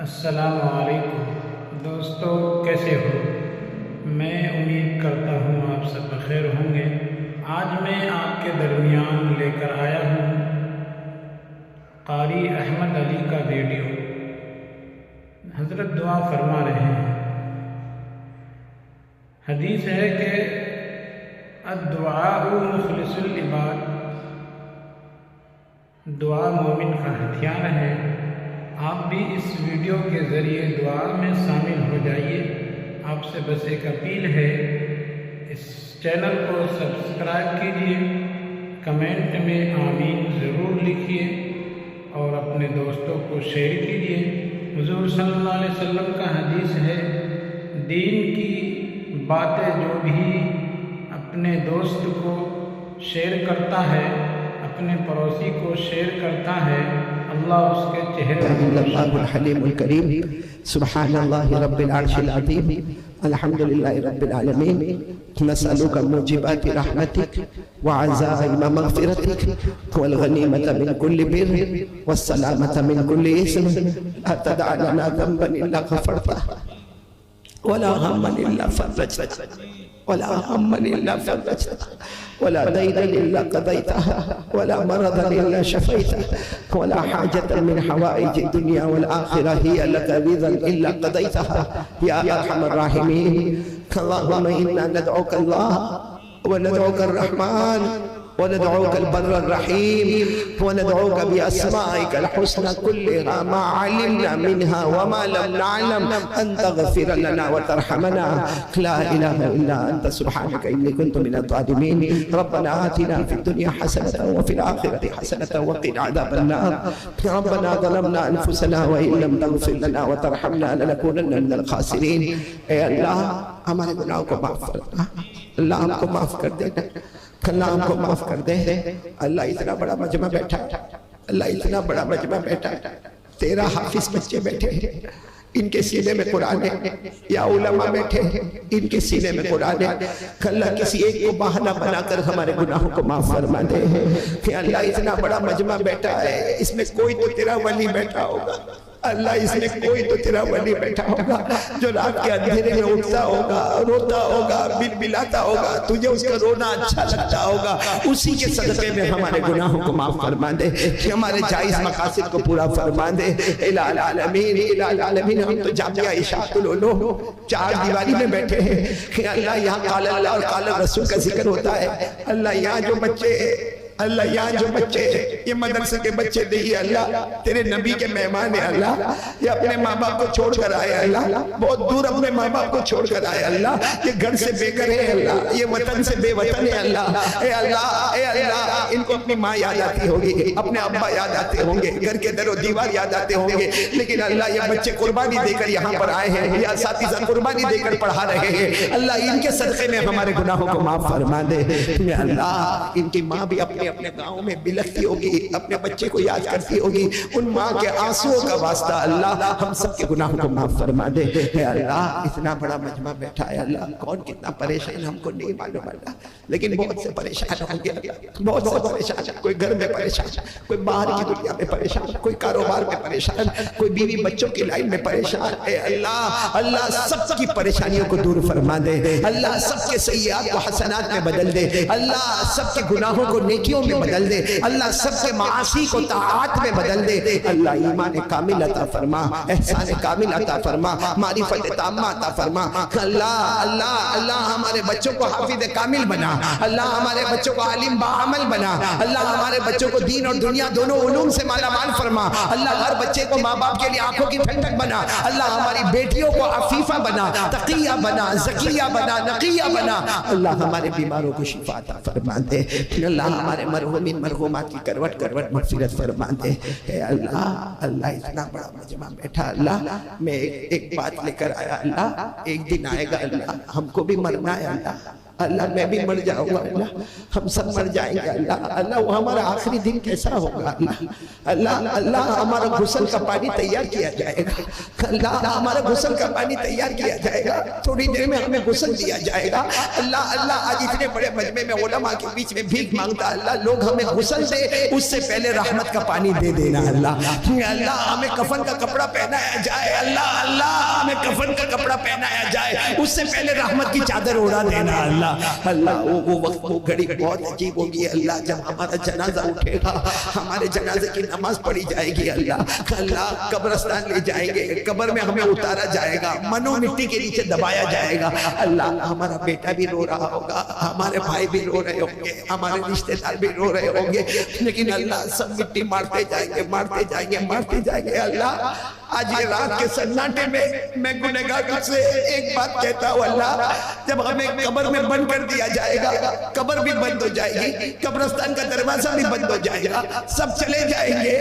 السلام علیکم دوستو، کیسے ہو؟ میں امید کرتا ہوں آپ سب بخیر ہوں گے۔ آج میں آپ کے درمیان لے کر آیا ہوں قاری احمد علی کا ویڈیو۔ حضرت دعا فرما رہے ہیں۔ حدیث ہے کہ الدعاء مخلص العباد، دعا مومن کا ہتھیار ہے۔ آپ بھی اس ویڈیو کے ذریعے دعا میں شامل ہو جائیے۔ آپ سے بس ایک اپیل ہے، اس چینل کو سبسکرائب کیجیے، کمنٹ میں آمین ضرور لکھیے اور اپنے دوستوں کو شیئر کیجیے۔ حضور صلی اللہ علیہ وسلم کا حدیث ہے، دین کی باتیں جو بھی اپنے دوست کو شیئر کرتا ہے، اپنے پڑوسی کو شیئر کرتا ہے، اللہ اس کے چہرے اللہ الحلیم الکریم، سبحان اللہ رب العرش العظیم، الحمدللہ رب العالمین، نسألک موجبات رحمتک وعزائم مغفرتک والغنیمت من کل بر والسلامت من کل اسم، لا تدع لنا ذنبا الا غفرته ولا غما الا فرجته ولا هما الا فرجته ولا دينا إلا قضيتها ولا مرضا إلا شفيته ولا حاجة من حوائج الدنيا والآخرة هي لك رضا إلا قضيتها يا أرحم الراحمين. اللهم إنا ندعوك الله وندعوك الرحمن وندعوك البر الرحيم وندعوك بأسمائك الحسنى كلها ما علمنا منها وما لم نعلم أن تغفر لنا وترحمنا. لا إله إلا أنت سبحانك إني كنت من الظالمين. ربنا آتنا في الدنيا حسنة وفي الآخرة حسنة وقنا عذاب النار. ربنا ظلمنا أنفسنا وإن لم تغفر لنا وترحمنا لنكونن من الخاسرين. اے اللہ ہمارے گناہوں کو معاف کرنا، اللہ ہم کو معاف کر دینا، اللہ ہم کو معاف کر دے۔ اللہ اتنا بڑا مجمع بیٹھا ہے، اللہ اتنا بڑا مجمع بیٹھا ہے، 13 حافظ بچے بیٹھے ہیں، ان کے سینے میں قرآن ہے، یا علماء بیٹھے ہیں ان کے سینے میں قرآن ہے۔ اللہ کسی ایک کو بہانہ بنا کر ہمارے گناہوں کو معاف فرما دے کہ اللہ اتنا بڑا مجمع بیٹھا ہے، اس میں کوئی تو تیرا ولی بیٹھا ہوگا، اللہ اس میں کوئی تو تیرا ولی بیٹھا ہوگا جو رات کے اندھیرے میں اٹھتا ہوگا، روتا ہوگا، بل بلاتا ہوگا، تجھے اس کا رونا اچھا لگتا ہوگا، اسی کے صدقے میں ہمارے گناہوں کو معاف فرما دے، ہمارے جائز مقاصد کو پورا فرما دے۔ الہ العالمین، الہ العالمین، ہم تو جامعہ اشاعت العلوم 4 دیواری میں بیٹھے ہیں کہ اللہ یہاں قال اللہ اور قال رسول کا ذکر ہوتا ہے۔ اللہ یہاں جو بچے، اللہ یہاں جو بچے، یہ مدرسے کے بچے نہیں، اللہ تیرے نبی کے مہمان ہیں، اللہ یہ اپنے ماں باپ کو چھوڑ کر آئے، اللہ بہت دور اپنے ماں باپ کو چھوڑ کر آئے، اللہ یہ گھر سے بے گھر ہے، اللہ یہ وطن سے بے وطن ہے، اللہ اے اللہ اے اللہ ان کو اپنی ماں یاد آتی ہوگی، اپنے ابا یاد آتے ہوں گے، گھر کے در و دیوار یاد آتے ہوں گے، لیکن اللہ یہ بچے قربانی دے کر یہاں پر آئے ہیں، یہ اساتذہ قربانی دے کر پڑھا رہے ہیں، اللہ ان کے صدقے میں ہمارے گناہوں کو معاف فرما دے۔ اللہ ان کی ماں بھی اپنے گاؤں میں بلکتی ہوگی، اپنے بچے کو یاد کرتی ہوگی، ان ماں کے آنسوؤں کا واسطہ اللہ ہم سب کے گناہوں کو معاف فرما دے۔ اے اللہ اتنا بڑا مجمع بیٹھا ہے، اللہ کون کتنا پریشان ہم کو نہیں معلوم، اللہ لیکن بہت سے پریشان ہوں گے، بہت سے پریشان، کوئی گھر میں پریشان، کوئی باہر کی دنیا میں پریشان، کوئی کاروبار میں پریشان، کوئی بیوی بچوں کی لائن میں پریشان۔ اے اللہ اللہ سب کی پریشانیوں کو دور فرما دے، اللہ سب کے سیئات کو حسنات میں بدل دے، اللہ سب کے گناہوں کو نیکیوں میں بدل دے، اللہ سب کے معاصی کو طاعات میں بدل دے، اللہ ایمان کامل عطا فرما، احسان کامل عطا فرما، معرفت تامہ عطا فرما۔ اللہ اللہ اللہ ہمارے بچوں کو حافظ کامل بنا، اللہ ہمارے بچوں کو عالم باعمل بنا، اللہ ہمارے بچوں کو دین اور دنیا دونوں علوم سے مالا مال فرما، اللہ ہر بچے کو ماں باپ کے لیے آنکھوں کی ٹھنڈک بنا، اللہ ہماری بیٹیوں کو عفیفہ بنا، تقیہ بنا، زکیہ بنا، نقیہ بنا، اللہ ہمارے بیماروں کو شفا عطا فرما دے، اللہ ہمارے مرحومین مرحومات کی کروٹ کروٹ مغفرت فرما دے۔ اے اللہ اللہ اتنا بڑا مجمع بیٹھا، اللہ میں ایک بات لے کر آیا، اللہ ایک دن آئے گا، اللہ ہم کو بھی مرنا ہے، اللہ اللہ میں بھی مر جاؤں گا اللہ، ہم سب مر جائیں گے اللہ، اللہ وہ ہمارا آخری دن کیسا ہوگا اللہ، اللہ اللہ ہمارا غسل کا پانی تیار کیا جائے گا، اللہ ہمارا غسل کا پانی تیار کیا جائے گا، تھوڑی دیر میں ہمیں غسل دیا جائے گا اللہ، اللہ آج اتنے بڑے مجمع میں علماء کے بیچ میں بھیک مانگتا اللہ، لوگ ہمیں غسل دے اس سے پہلے رحمت کا پانی دے دینا اللہ، اللہ ہمیں کفن کا کپڑا پہنایا جائے اللہ، اللہ ہمیں کفن کا کپڑا پہنایا جائے اس سے پہلے رحمت کی چادر اڑا دینا اللہ، اللہ وہ وقت وہ گھڑی بہت عجیب ہوگی اللہ، جب ہمارا جنازہ اٹھے گا، ہمارے جنازے کی نماز پڑھی جائے گی اللہ، اللہ قبرستان لے جائیں گے، قبر میں ہمیں اتارا جائے گا، منو مٹی کے نیچے دبایا جائے گا اللہ، ہمارا بیٹا بھی رو رہا ہوگا، ہمارے بھائی بھی رو رہے ہوں گے، ہمارے رشتہ دار بھی رو رہے ہوں گے، لیکن اللہ سب مٹی مارتے جائیں گے، مارتے جائیں گے، مارتے جائیں گے اللہ، آج یہ رات کے سناٹے میں گنہگار تجھ سے ایک بات کہتا ہوں اللہ، جب ہمیں قبر میں بند کر دیا جائے گا، قبر بھی بند ہو جائے گی، قبرستان کا دروازہ بھی بند ہو جائے گا، سب چلے جائیں گے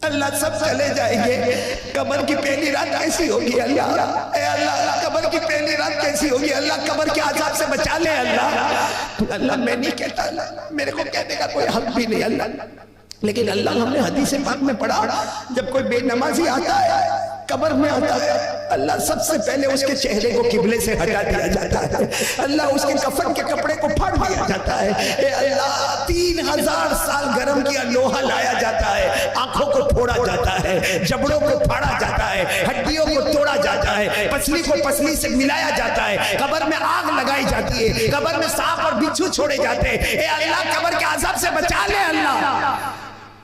اللہ، سب چلے جائیں گے، قبر کی پہلی رات ایسی ہوگی اللہ، اے اللہ قبر کی پہلی رات کیسی ہوگی اللہ، قبر کے عذاب سے بچا لے اللہ، اللہ میں نہیں کہتا اللہ، میرے کو کہنے کا کوئی حق بھی نہیں اللہ، لیکن اللہ ہم نے حدیث پاک میں پڑھا جب کوئی بے نمازی آتا ہے قبر میں آتا ہے اللہ، سب سے پہلے اس کے چہرے کو قبلے سے ہٹا دیا جاتا ہے اللہ، اس کے کفن کے کپڑے کو پھاڑ دیا جاتا ہے، اے اللہ 3000 سال گرم کیا لوہا لایا جاتا ہے، آنکھوں کو پھوڑا جاتا ہے، جبڑوں کو پھاڑا جاتا ہے، ہڈیوں کو توڑا جاتا ہے، پسلی کو پسلی سے ملایا جاتا ہے، قبر میں آگ لگائی جاتی ہے، قبر میں سانپ اور بچھو چھوڑے جاتے ہیں، اے اللہ قبر کے عذاب سے بچا لے اللہ،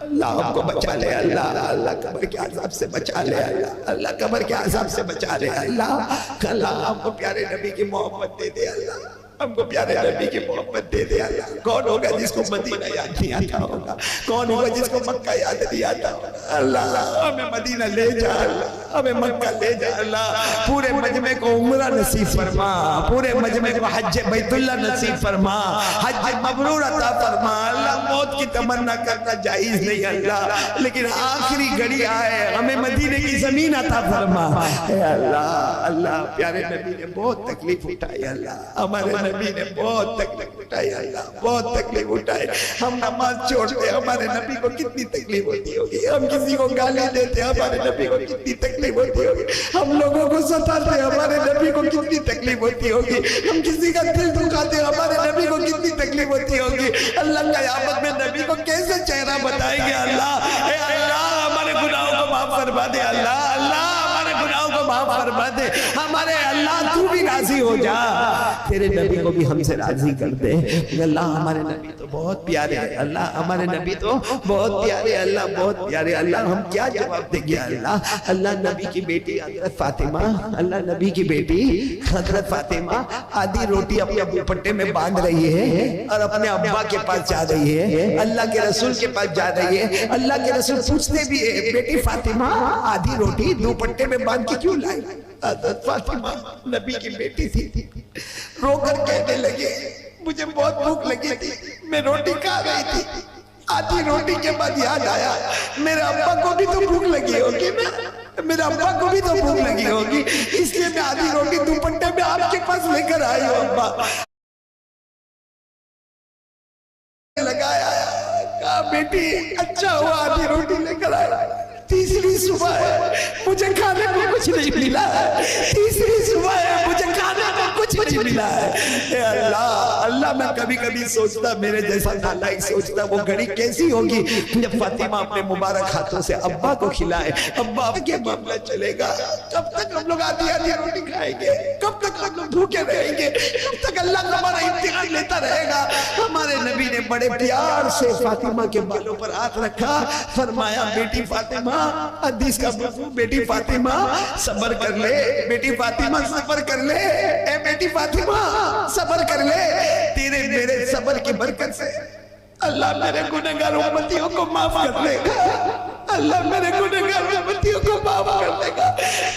اللہ ہم کو بچا لے اللہ، اللہ قبر کے عذاب سے بچا لے اللہ، اللہ قبر کے عذاب سے بچا لے اللہ، اللہ ہم کو پیارے نبی کی محبت دے دے اللہ، ہم کو پیارے نبی کی محبت دے دے اللہ، کون ہوگا جس کو مدینہ یاد نہیں آتا ہوگا، کون ہوگا جس کو مکہ یاد نہیں آتا ہوگا اللہ، ہمیں مدینہ لے جا اللہ، ہمیں مکہ لے جا اللہ، پورے مجمع کو عمرہ نصیب فرما، پورے مجمع کو حج بیت اللہ نصیب فرما، حج مبرور عطا فرما اللہ، موت کی تمنا کرنا جائز نہیں اللہ، لیکن آخری گھڑی آئے ہمیں مدینے کی زمین عطا فرما، اے اللہ اللہ پیارے نبی نے بہت تکلیف اٹھائی اللہ، ہمارے نبی نے بہت تکلیف اٹھائی اللہ، بہت تکلیف اٹھائی، ہم نماز چھوڑتے ہمارے نبی کو کتنی تکلیف ہوتی ہوگی، ہم کسی کو گالی دیتے ہمارے نبی کو کتنی تکلیف ہوتی ہوگی، ہم لوگوں کو ستاتے ہمارے نبی کو کتنی تکلیف ہوتی ہوگی، ہم کسی کا دل دکھاتے ہمارے نبی کو کتنی تکلیف ہوتی ہوگی، اللہ قیامت میں نبی کو کیسے چہرہ بتائیں گے اللہ، اے اللہ ہمارے گناہوں کو معاف فرما دے اللہ، اللہ ہمارے گناہوں کو معاف فرما دے، ہمارے اللہ تو بھی راضی ہو جا، تیرے نبی کو بھی ہم سے راضی کر دے اللہ، ہمارے نبی تو بہت پیارے ہیں اللہ، ہمارے نبی تو بہت پیارے اللہ، بہت پیارے اللہ، ہم کیا جواب دیں گے اللہ، اللہ نبی کی بیٹی حضرت فاطمہ، اللہ نبی کی بیٹی حضرت فاطمہ آدھی روٹی اپنے دوپٹے میں باندھ رہی ہے اور اپنے ابا کے پاس جا رہی ہے، اللہ کے رسول کے پاس جا رہی ہے، اللہ کے رسول پوچھتے بھی ہے بیٹی فاطمہ آدھی روٹی دوپٹے میں باندھ کے کیوں لائی؟ حضرت فاطمہ نبی کی بیٹی تھی، رو کر کہنے لگے مجھے بہت بھوک لگی تھی، میں روٹی کھا رہی تھی، آدھی روٹی کے بعد یاد آیا میرے ابا کو بھی تو بھوک لگی ہوگی نا، میرے ابا کو بھی تو بھوک لگی ہوگی، اس لیے میں آدھی روٹی دوپٹے میں آپ کے پاس لے کر آئی ہوں ابا، لگایا کہا بیٹی اچھا ہوا آدھی روٹی لے کر آیا، تیسری صبح ہے مجھے کھانے کو کچھ نہیں ملا ہے، تیسری صبح ہے مجھے کھانے کو کچھ نہیں ملا ہے، اے اللہ اللہ میں کبھی کبھی سوچتا میرے جیسا نالائق سوچتا وہ گھڑی کیسی ہوگی جب فاطمہ اپنے مبارک ہاتھوں سے ابا کو کھلائے، ابا کے معاملہ چلے گا، کب تک ہم لوگ آدھی آدھی روٹی کھائیں گے، کب تک ہم لوگ بھوکے رہیں گے، کب تک اللہ ہمارا امتحان لیتا رہے گا؟ ہمارے نبی نے بڑے پیار سے فاطمہ کے بالوں پر ہاتھ رکھا، فرمایا بیٹی فاطمہ، حدیث کا مفہوم بیٹی فاطمہ صبر کر لے، بیٹی فاطمہ صبر کر لے، اے بیٹی فاطمہ صبر کر لے، تیرے میرے صبر کی برکت سے اللہ میرے گنہگار امتیوں کو معاف کر لے گا، اللہ میرے گنہگار امتیوں کو معاف کر دے گا،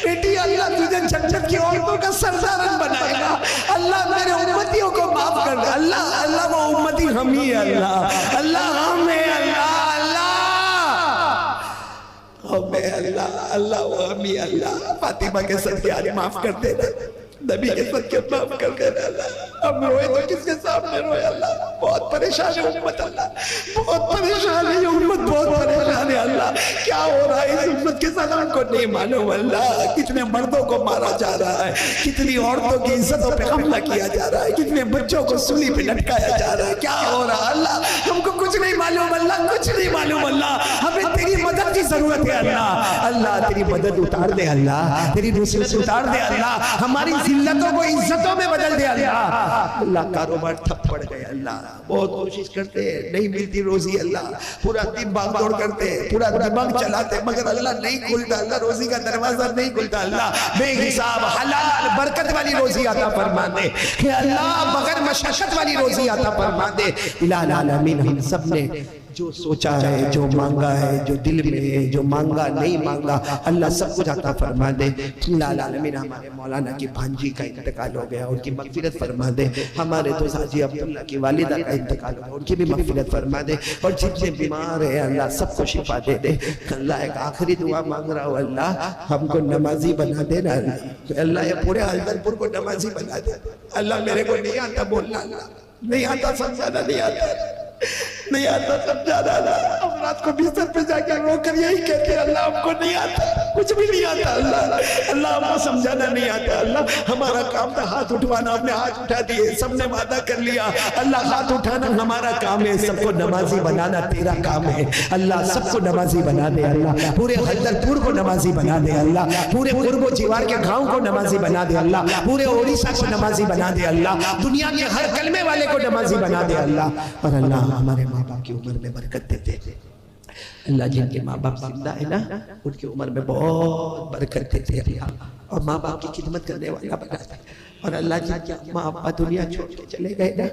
بیٹی اللہ تجھے جنت کی عورتوں کا سردارن بنائے گا، اللہ میرے امتیوں کو معاف کر دے، اللہ اللہ وہ امتی ہم ہی ہے اللہ، اللہ ہم ہیں اللہ، ہمیں اللہ اللہ وہ ہم ہی اللہ، فاطمہ کے صدقے آج معاف کر دے نبی کے صدقے معاف کر دینا اللہ. ہم روئے تو کس کے سامنے روئے اللہ. بہت پریشان ہے امت اللہ, بہت پریشان ہے یہ امت, بہت پریشان ہے اللہ. کیا ہو رہا ہے اس امت کے ساتھ ہم کو نہیں معلوم اللہ. کتنے مردوں کو مارا جا رہا ہے, کتنی عورتوں کی عزتوں پہ حملہ کیا جا رہا ہے, کتنے بچوں کو سولی پہ لٹکایا جا رہا ہے. کیا ہو رہا ہے اللہ, ہم کو کچھ نہیں معلوم اللہ, کچھ نہیں معلوم اللہ. ہمیں تیری مدد کی ضرورت ہے اللہ. اللہ تیری مدد اتار دے اللہ, تیری نصرت اتار دے اللہ. ہماری ذلتوں کو عزتوں میں بدل دے اللہ. اللہ کاروبار ٹھپ پڑ گئے اللہ, بہت کوشش کرتے نہیں ملتی روزی اللہ, پورا دن بھاگ دوڑ کرتے, پورا دماغ چلاتے, مگر اللہ نہیں کھلتا اللہ, روزی کا دروازہ نہیں کھلتا اللہ. بے حساب حلال برکت والی روزی عطا فرما دے کہ اللہ, بغیر مشقت والی روزی عطا فرما دے. الہ العالمین ہم سب نے جو سوچا ہے, جو مانگا ہے, جو دل میں ہے, جو مانگا نہیں مانگا, اللہ سب کچھ عطا فرما دے. الہ العالمین ہمارے مولانا کی بھانجی کا انتقال ہو گیا, ان کی مغفرت فرما دے. ہمارے دوست حاجی عبداللہ کی والدہ کا انتقال ہو گیا, ان کی بھی مغفرت فرما دے. اور جتنے بیمار ہیں اللہ سب کو شفا دے دے. اللہ ایک آخری دعا مانگ رہا ہوں اللہ, ہم کو نمازی بنا دے نا اللہ. یہ پورے حلدر پور کو نمازی بنا دے اللہ. میرے کو نہیں آتا بولنا اللہ, نہیں آتا سمجھانا, نہیں آتا نہیں آتا سمجھانا اللہ. ہم رات کو بستر پہ جا کے رو کر یہی کہتے ہیں اللہ, ہم کو نہیں آتا, کچھ بھی نہیں آتا اللہ. اللہ ہم کو سمجھانا نہیں آتا اللہ. ہمارا کام تھا ہاتھ اٹھوانا, ہم نے ہاتھ اٹھا دیے, سب نے وعدہ کر لیا اللہ. ہاتھ اٹھانا ہمارا کام ہے, سب کو نمازی بنانا تیرا کام ہے اللہ. سب کو نمازی بنا دے اللہ, پورے حلدر پور کو نمازی بنا دے اللہ, پورے قرب و جوار کے گاؤں کو نمازی بنا دے اللہ, پورے اوڑیسہ کو نمازی بنا دے اللہ, دنیا کے ہر کلمے والے کو نمازی بنا دے اللہ. اور اللہ ہمارے ماں باپ کی عمر میں برکت دے دے اللہ. جن کے ماں باپ زندہ ہے نا ان کی عمر میں بہت برکت دے دے اللہ, اور ماں باپ کی خدمت کرنے والا بنا دے. اور اللہ جن کے ماں ابا دنیا چھوڑ کے چلے گئے نا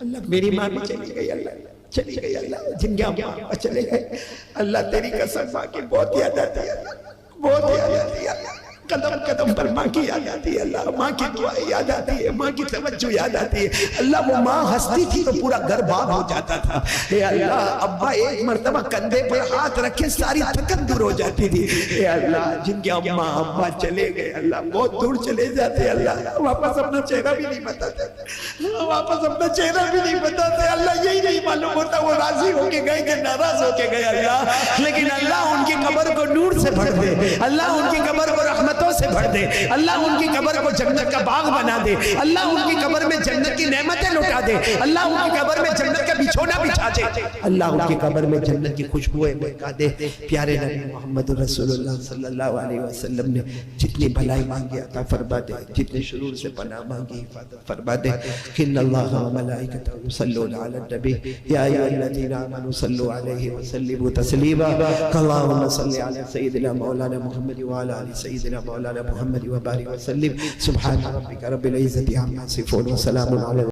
اللہ, میری ماں بھی چلی گئی اللہ, چلی گئی اللہ. جن کے ماں ابا چلے گئے اللہ, تیری قسم ماں کی بہت یاد آتی ہے اللہ, بہت یاد آتی ہے اللہ. قدم قدم پر ماں کی یاد آتی ہے اللہ, ماں کی دعائیں یاد آتی ہے, ماں کی توجہ یاد آتی ہے اللہ. وہ ماں ہنستی تھی تو پورا گھر باغ ہو جاتا تھا. اے اللہ ابا ایک مرتبہ کندھے پر ہاتھ رکھے ساری تھکن دور ہو جاتی تھی. اے اللہ جن کے اماں ابا چلے گئے اللہ, بہت دور چلے جاتے اللہ, واپس اپنا چہرہ بھی نہیں بتاتے, واپس اپنا چہرہ بھی نہیں بتاتے اللہ. یہی نہیں معلوم ہوتا وہ راضی ہو کے گئے کہ ناراض ہو کے گئے اللہ. لیکن اللہ ان کی قبر کو نور سے بھر دے اللہ, ان کی قبر کو رحمت سے بھر دے اللہ, ان کی قبر کو جنت کا باغ بنا دے اللہ, ان کی قبر میں جنت کی نعمتیں لٹا دے اللہ, ان کی قبر میں جنت کا بچھونا بچھا دے اللہ, ان کی قبر میں جنت کی خوشبوئیں بہکا دے. پیارے نبی محمد رسول اللہ صلی اللہ علیہ وسلم نے جتنی بھلائی مانگی عطا فرما دے, جتنے شرور سے پناہ مانگی حفاظت فرما دے. ان اللہ و ملائکتہ یصلون علی النبی یا ایھا الذین آمنوا صلوا علیہ وسلموا تسلیما. اللهم صل علی سیدنا مولانا محمد وعلی آل سیدنا مولانا محمد وبارک وسلم. سبحان ربک رب العزة عما یصفون وسلام علی